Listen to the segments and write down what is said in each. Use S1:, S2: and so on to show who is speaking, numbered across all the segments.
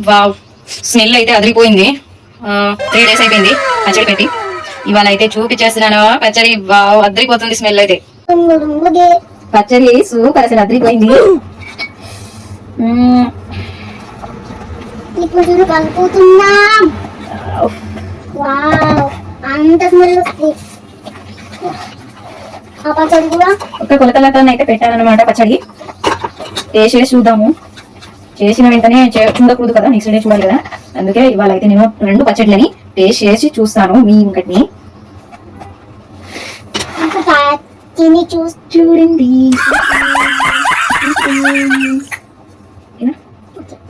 S1: Wow, smell అయితే అదిరిపోయింది. 3 days అయిపోయింది పచ్చడి పెట్టి. ఇవాళ అయితే చూపించేస్తున్నాను పచ్చడి. వావ్, అదిరిపోతుంది స్మెల్ అయితే. పచ్చడి సూపర్, అసలు అదిరిపోయింది. ఒక కొలతలతో అయితే పెట్టాలన్నమాట పచ్చడి. వేసేసి చూద్దాము. చేసిన వెంటనే చూడకూడదు కదా, నెక్స్ట్ డే చూడాలి కదా. అందుకే ఇవాళ అయితే నేను 2 పచ్చడిలని టేస్ట్ చేసి చూస్తాను మీ ఇంకటిని. చూడండి,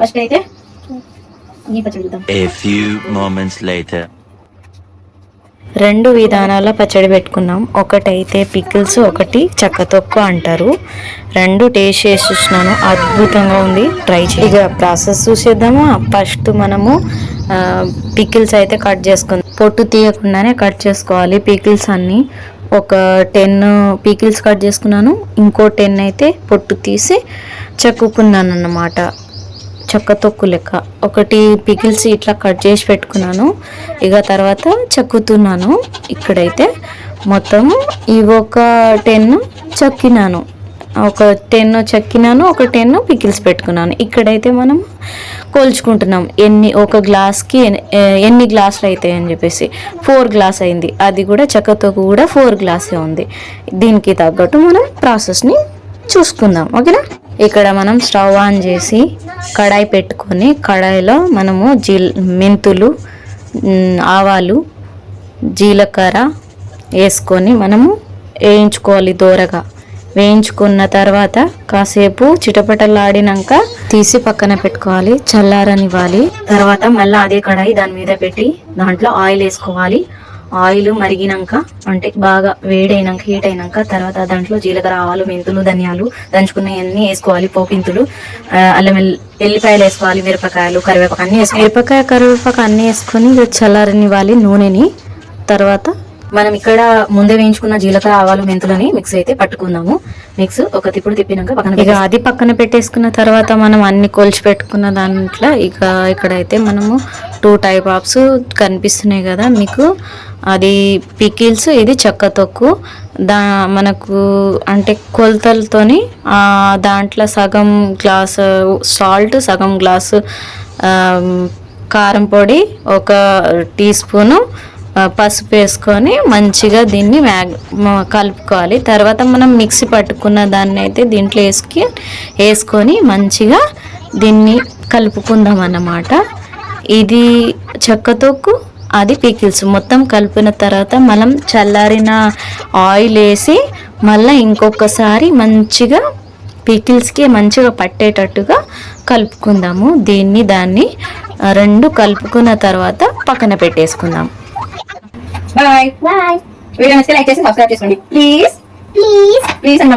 S1: ఫస్ట్ అయితే ఈ పచ్చడి చూద్దాం.
S2: A few moments later.
S3: 2 విధానాల పచ్చడి పెట్టుకున్నాం. ఒకటైతే పికిల్స్, ఒకటి చెక్కతొక్కు అంటారు. 2 టేస్ట్ చేసి చూసినాను, అద్భుతంగా ఉంది. ట్రై చేయి. ఇక ప్రాసెస్ చూసేద్దాము. ఫస్ట్ మనము పికిల్స్ అయితే కట్ చేసుకుందాం. పొట్టు తీయకుండానే కట్ చేసుకోవాలి పికిల్స్ అన్నీ. ఒక 10 పికిల్స్ కట్ చేసుకున్నాను. ఇంకో 10 అయితే పొట్టు తీసి చెక్కుకున్నాను అన్నమాట, చెక్క తొక్కు లెక్క. ఒకటి పికిల్స్ ఇట్లా కట్ చేసి పెట్టుకున్నాను. ఇక తర్వాత చెక్కుతున్నాను. ఇక్కడైతే మొత్తం ఇవి ఒక 10 చెక్కినాను, ఒక 10 చెక్కినాను, ఒక 10 పికిల్స్ పెట్టుకున్నాను. ఇక్కడైతే మనం కొలుచుకుంటున్నాం ఒక గ్లాస్కి ఎన్ని గ్లాసులు అవుతాయి అని చెప్పేసి. 4 గ్లాస్ అయింది. అది కూడా చెక్కతొక్కు కూడా 4 గ్లాసే ఉంది. దీనికి తగ్గట్టు మనం ప్రాసెస్ని చూసుకుందాం, ఓకేనా. ఇక్కడ మనం స్టవ్ ఆన్ చేసి కడాయి పెట్టుకొని, కడాయిలో మనము మెంతులు, ఆవాలు, జీలకర్ర వేసుకొని మనము వేయించుకోవాలి. దోరగా వేయించుకున్న తర్వాత కాసేపు చిటపటలాడినాక తీసి పక్కన పెట్టుకోవాలి, చల్లారనివ్వాలి. తర్వాత మళ్ళీ అదే కడాయి దాని మీద పెట్టి దాంట్లో ఆయిల్ వేసుకోవాలి. ఆయిల్ మరిగినాక, అంటే బాగా వేడైనాక, హీట్ అయినాక తర్వాత దాంట్లో జీలకర్ర, ఆవాలు, మెంతులు, ధనియాలు దంచుకున్నవన్నీ వేసుకోవాలి. పోపింతులు, అల్లం ఎల్లిపాయలు వేసుకోవాలి, మిరపకాయలు, కరివేపాకు అన్నీ వేసుకోవాలి. మిరపకాయ, కరివేపాకు అన్నీ వేసుకొని చల్లారనివ్వాలి నూనెని. తర్వాత మనం ఇక్కడ ముందే వేయించుకున్న జీలకర్ర, ఆవాలు, మెంతులని మిక్స్ అయితే పట్టుకుందాము. మిక్స్ ఒక తిప్పుడు తిప్పినాక పక్కన, ఇక అది పక్కన పెట్టేసుకున్న తర్వాత మనం అన్ని కొలిచి పెట్టుకున్న దాంట్లో ఇక ఇక్కడైతే మనము 2 టైప్ ఆఫ్స్ కనిపిస్తున్నాయి కదా మీకు. అది పికిల్స్, ఇది చెక్కతొక్కు. మనకు అంటే కొలతలతోని దాంట్లో సగం గ్లాసు సాల్ట్, సగం గ్లాసు కారం పొడి, 1 టీ స్పూను పసుపు వేసుకొని మంచిగా దీన్ని కలుపుకోవాలి. తర్వాత మనం మిక్సీ పట్టుకున్న దాన్ని అయితే దీంట్లో వేసుకొని మంచిగా దీన్ని కలుపుకుందాం అన్నమాట. ఇది చెక్కతొక్కు, అది పికిల్స్. మొత్తం కలిపిన తర్వాత మనం చల్లారిన ఆయిల్ వేసి మళ్ళీ ఇంకొకసారి మంచిగా పికిల్స్కి మంచిగా పట్టేటట్టుగా కలుపుకుందాము. దాన్ని 2 కలుపుకున్న తర్వాత పక్కన పెట్టేసుకుందాం.
S1: Bye bye. వీడియో నచ్చితే లైక్ చేసి సబ్స్క్రైబ్ చేసుకోండి ప్లీజ్. ప్లీజ్ అని